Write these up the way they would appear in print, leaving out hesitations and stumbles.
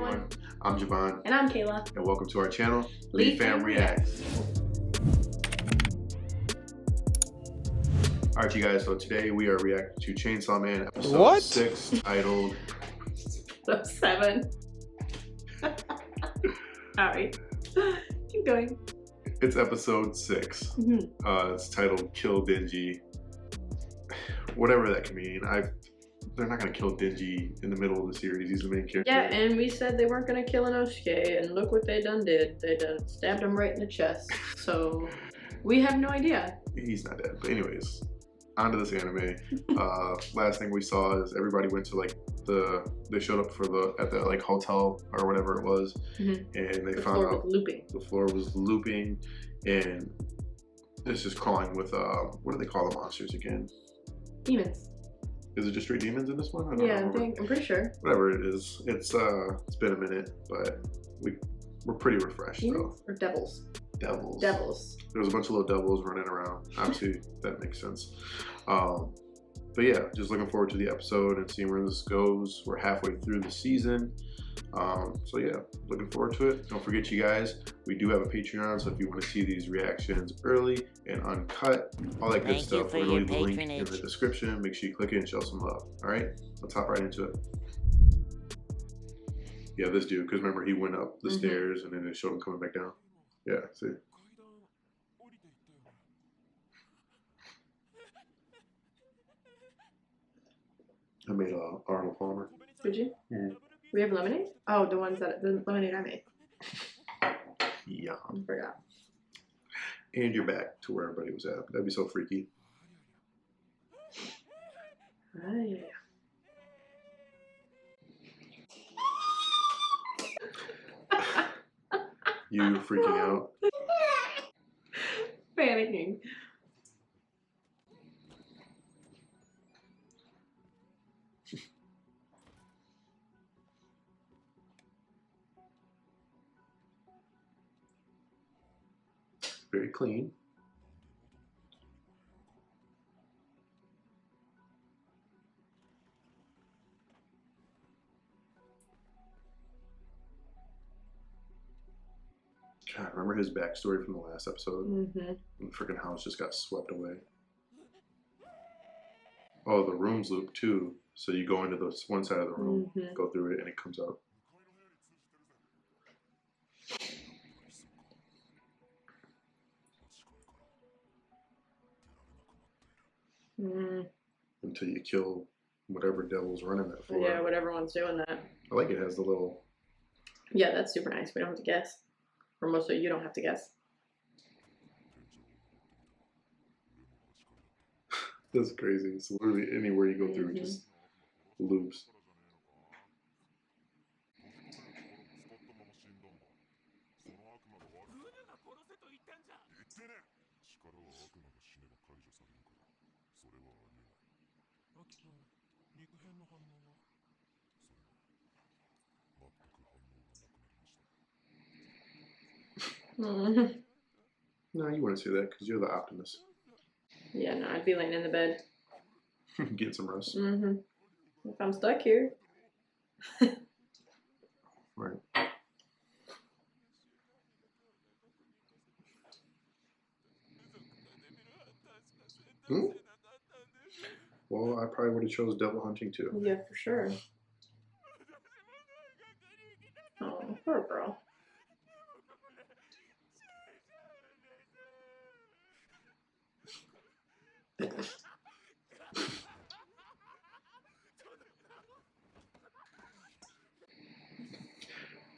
everyone. I'm Javon. And I'm Kayla. And welcome to our channel, Lead Fam Reacts. Alright, you guys, so today we are reacting to Chainsaw Man episode 6, titled 7. Alright. Keep going. It's episode 6. It's titled Kill Denji. Whatever that can mean. They're not gonna kill Denji in the middle of the series. He's the main character. Yeah, and we said they weren't gonna kill Inosuke, and look what they done did. They done stabbed him right in the chest. So we have no idea. He's not dead. But anyways, on to this anime. Last thing we saw is everybody went to like they showed up for at the like hotel or whatever it was, and they found out the floor was looping, and it's just crawling with what do they call the monsters again? Demons. Is it just straight demons in this one? I'm pretty sure. Whatever it is, it's been a minute, but we're pretty refreshed demons though. Or devils? Devils. Devils. There was a bunch of little devils running around. Obviously, that makes sense. But yeah, just looking forward to the episode and seeing where this goes. We're halfway through the season. So yeah, looking forward to it. Don't forget, you guys, we do have a Patreon, so if you want to see these reactions early and uncut, all that good stuff, we're going to leave the link in the description. Make sure you click it and show some love. All right, let's hop right into it. Yeah, this dude, because remember he went up the stairs and then it showed him coming back down. Yeah, see. I made Arnold Palmer. Did you? Yeah. We have lemonade? Oh, the lemonade I made. Yeah. I forgot. And you're back to where everybody was at. That'd be so freaky. Oh, yeah. You freaking out? Panicking. Very clean. God, remember his backstory from the last episode? And the freaking house just got swept away. Oh, the room's loop too. So you go into this one side of the room, go through it, and it comes out. Until you kill whatever devil's running that floor. Yeah, whatever one's doing that. I like it has the little... Yeah, that's super nice. We don't have to guess. Or mostly you don't have to guess. That's crazy. It's literally anywhere you go through, it just loops. No, you wouldn't say that because you're the optimist. Yeah, no, I'd be laying in the bed. Getting some rest. If I'm stuck here. Right. Well, I probably would have chose devil hunting too. Yeah, for sure. Oh, poor girl.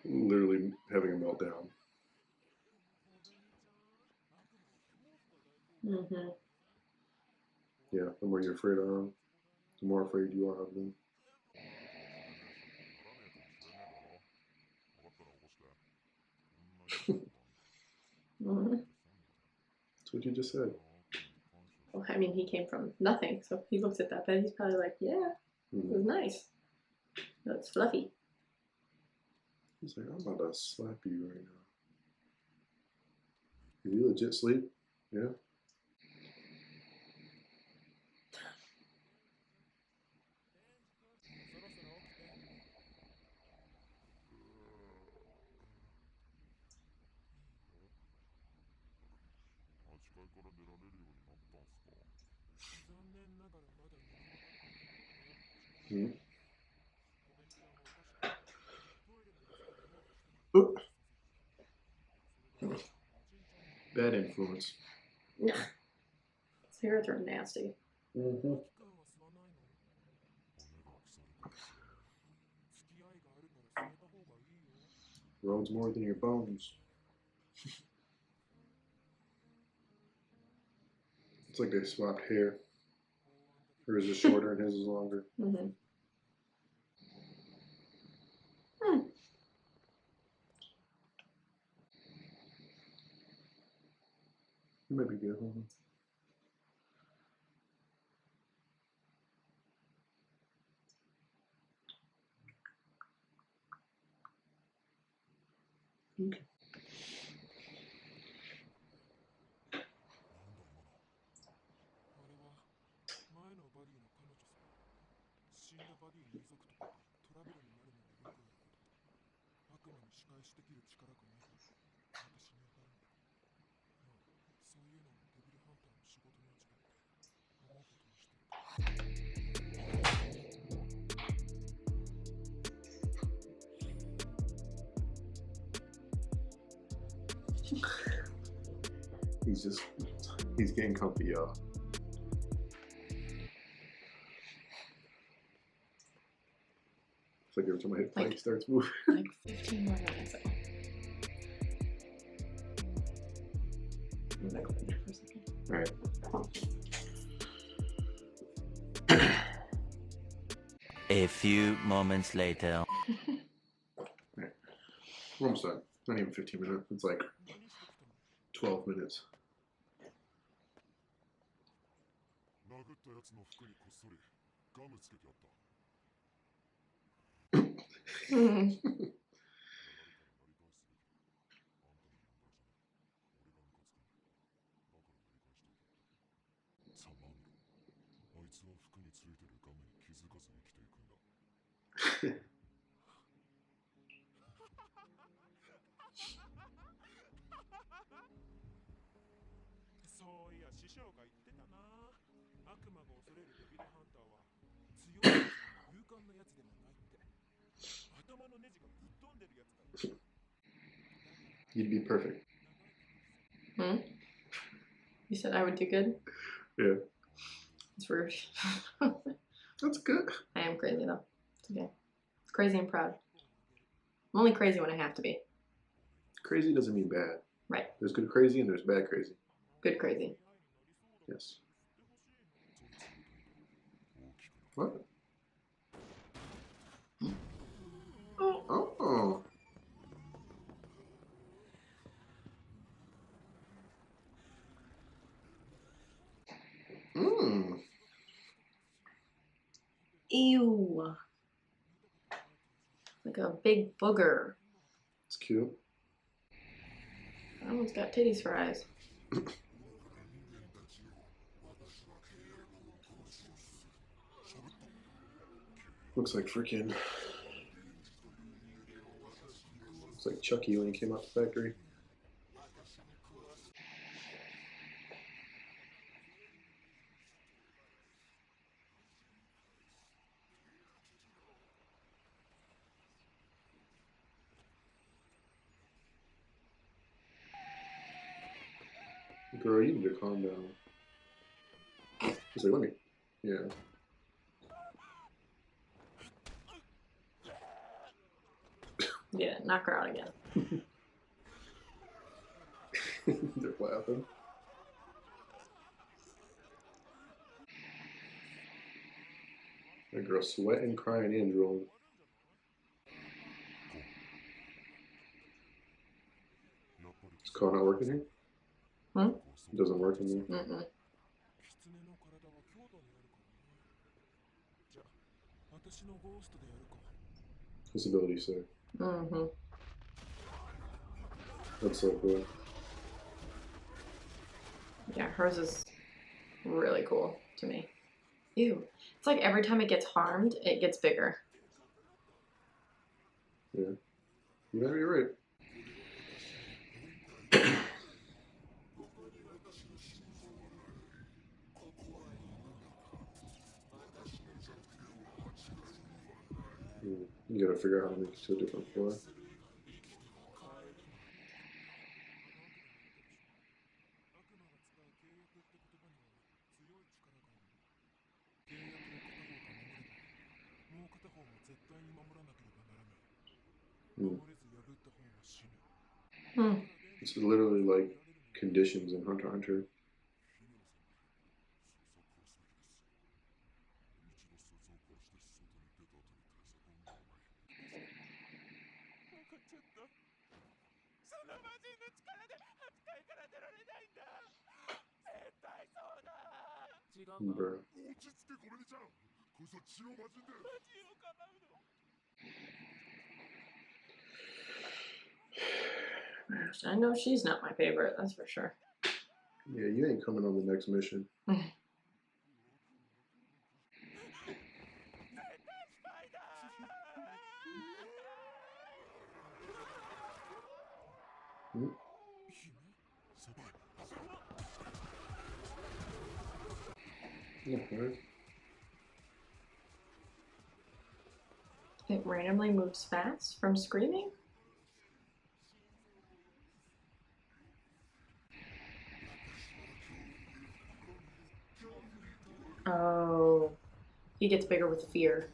Literally having a meltdown. Yeah, the more you're afraid of them, the more afraid you are of them. That's what you just said. Well, I mean, he came from nothing, so he looks at that bed, he's probably like, yeah, it was nice. That's fluffy. He's like, I'm about to slap you right now. Did you legit sleep? Yeah. Hmm. Ooh, bad influence. Cigarettes are nasty. Mm-hmm. Roads more than your bones. It's like they swapped hair. Hers is shorter and his is longer. Mm-hmm. You might be good. Hold on. Okay. He's getting comfy, y'all. It's like every time I hit play, he starts moving. Like 15 more minutes ago. I'm gonna go in there for a second. Alright. A few moments later. Alright. We're almost done. Not even 15 minutes. It's like 12 minutes. 殴ったやつの服にこっそりガムつけてあった。 Mm. ざまみろ。あいつは服についてるガムに気づかず生きていくんだ。そういや師匠が言ってたな。悪魔が恐れるデビルハンターは強いやつでも勇敢なやつでもないって。頭のネジがぶっ飛んでるやつだ。 You'd be perfect. Hmm? You said I would do good? Yeah. It's rude. That's good. I am crazy though. It's okay. Crazy and proud. I'm only crazy when I have to be. Crazy doesn't mean bad. Right. There's good crazy and there's bad crazy. Good crazy. Yes. What? Oh. Mmm. Ew. Like a big booger. It's cute. That one's got titties for eyes. Looks like freaking. Looks like Chucky when he came out the factory. Girl, you need to calm down. He's like, let me. Yeah. Yeah, knock her out again. They're laughing. That girl sweating, crying, and drooling. Is call not working here? Hmm? It doesn't work in there. Mm-mm. 狐の体は強度にあるからね。じゃあ私のゴーストでやるか。 What's ability say? Mm-hmm. That's so cool. Yeah, hers is really cool to me. Ew. It's like every time it gets harmed, it gets bigger. Yeah. You might be right. You gotta figure out how to make it to a different floor. Hmm. Hmm. This is literally like conditions in Hunter x Hunter. 違うか Bruh. 落ち着けコルニちゃん。こいつは血の魔人で。 血をかばうの I know she's not my favorite, that's for sure. Yeah, you ain't coming on the next mission. Hmm? 先輩。 Okay. It randomly moves fast from screaming? Oh. He gets bigger with fear.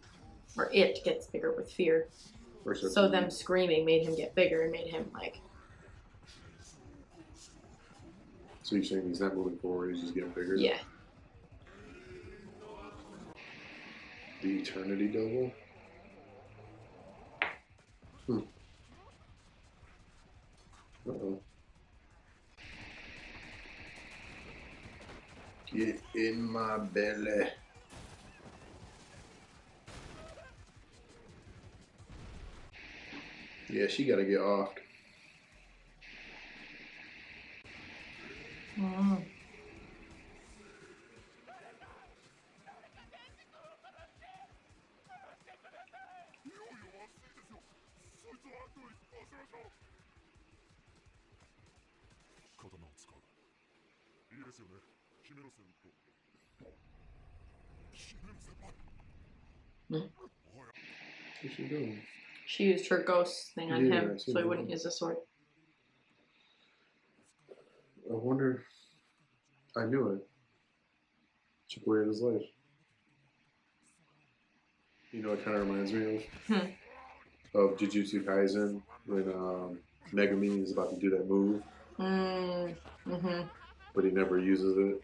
Or it gets bigger with fear. So them screaming made him get bigger and made him like... So you're saying he's not moving forward, he's just getting bigger? Yeah. The Eternity Devil? Hmm. Uh-oh. Get in my belly. Yeah, she gotta get offed. Mm. What's she doing? She used her ghost thing on Yeah, him, I see so he that. wouldn't use the sword. I wonder. I knew it. Took away his life. You know, it kind of reminds me of Jujutsu Kaisen when Megumi is about to do that move, but he never uses it.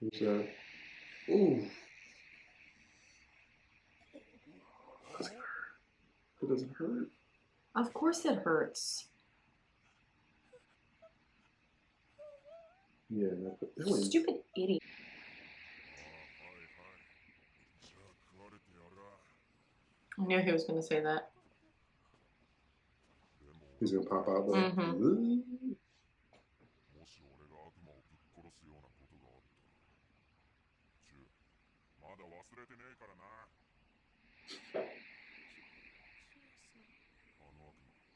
Who's that? Ooh. It doesn't hurt. Of course it hurts. Yeah, that one. Stupid idiot. I knew he was going to say that. He's gonna pop out though. もし俺が悪魔をぶっ殺すようなことがあったら、チュー、まだ忘れてねえからな。あの悪魔、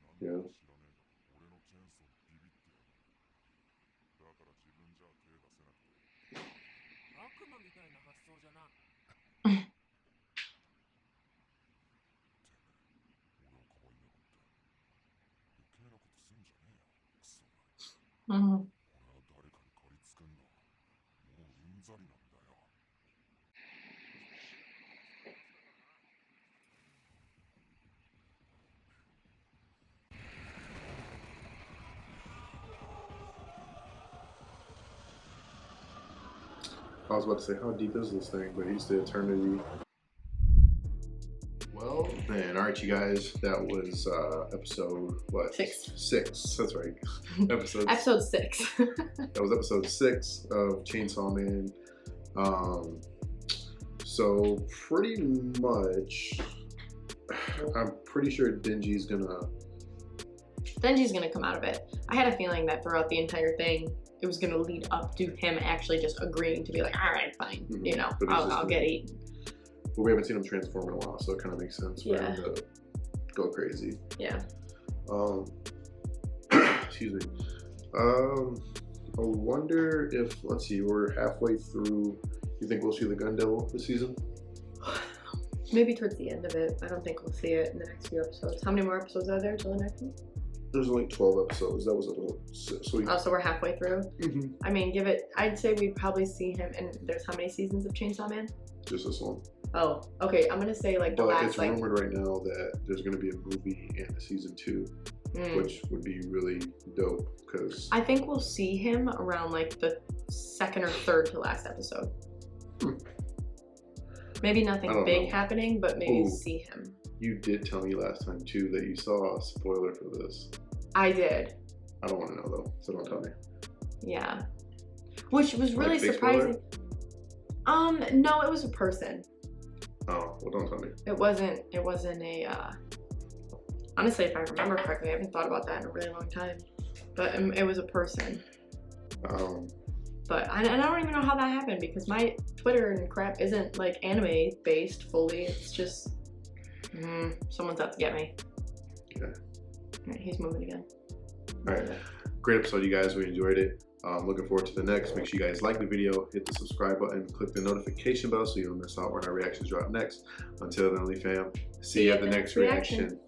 なんだか知らねえが、俺のチェーンソーにビビってやがる。だから自分じゃ手出せなくて。悪魔みたいな発想じゃな。俺をかばいやがって。余計なことすんじゃねえよ、クソが。俺は誰かに借りつけんの。もううんざりなんだよ。I was about to say, how deep is this thing? But he's the Eternity. Well, man, all right, you guys. That was episode what? 6. 6. That's right. Episode 6. That was episode 6 of Chainsaw Man. So pretty much, I'm pretty sure Denji's gonna come out of it. I had a feeling that throughout the entire thing, it was gonna lead up to him actually just agreeing to be like, all right, fine, you know, I'll get eaten. But we haven't seen him transform in a while, so it kind of makes sense for him to go crazy. Yeah. Excuse me. I wonder if, let's see, we're halfway through. You think we'll see the Gun Devil this season? Maybe towards the end of it. I don't think we'll see it in the next few episodes. How many more episodes are there till the next one? There's only 12 episodes. That was episode 6. So we're halfway through? Mm-hmm. I mean, I'd say we'd probably see him, and there's how many seasons of Chainsaw Man? Just this one. Oh, okay. I'm gonna say like the last. But it's rumored right now that there's gonna be a movie and a season 2, which would be really dope. Because I think we'll see him around like the second or third to last episode. Maybe nothing big happening, but maybe see him. You did tell me last time too that you saw a spoiler for this. I did. I don't want to know though, so don't tell me. Yeah, which was really surprising. No, it was a person. Oh, well, don't tell me. It wasn't a. Honestly, if I remember correctly, I haven't thought about that in a really long time. But it was a person. But I don't even know how that happened because my Twitter and crap isn't like anime based fully. It's just someone's out to get me. Okay. All right, he's moving again. All right, great episode, you guys. We enjoyed it. Looking forward to the next. Make sure you guys like the video, hit the subscribe button, click the notification bell so you don't miss out when our reactions drop next. Until then, fam, see you at the next reaction.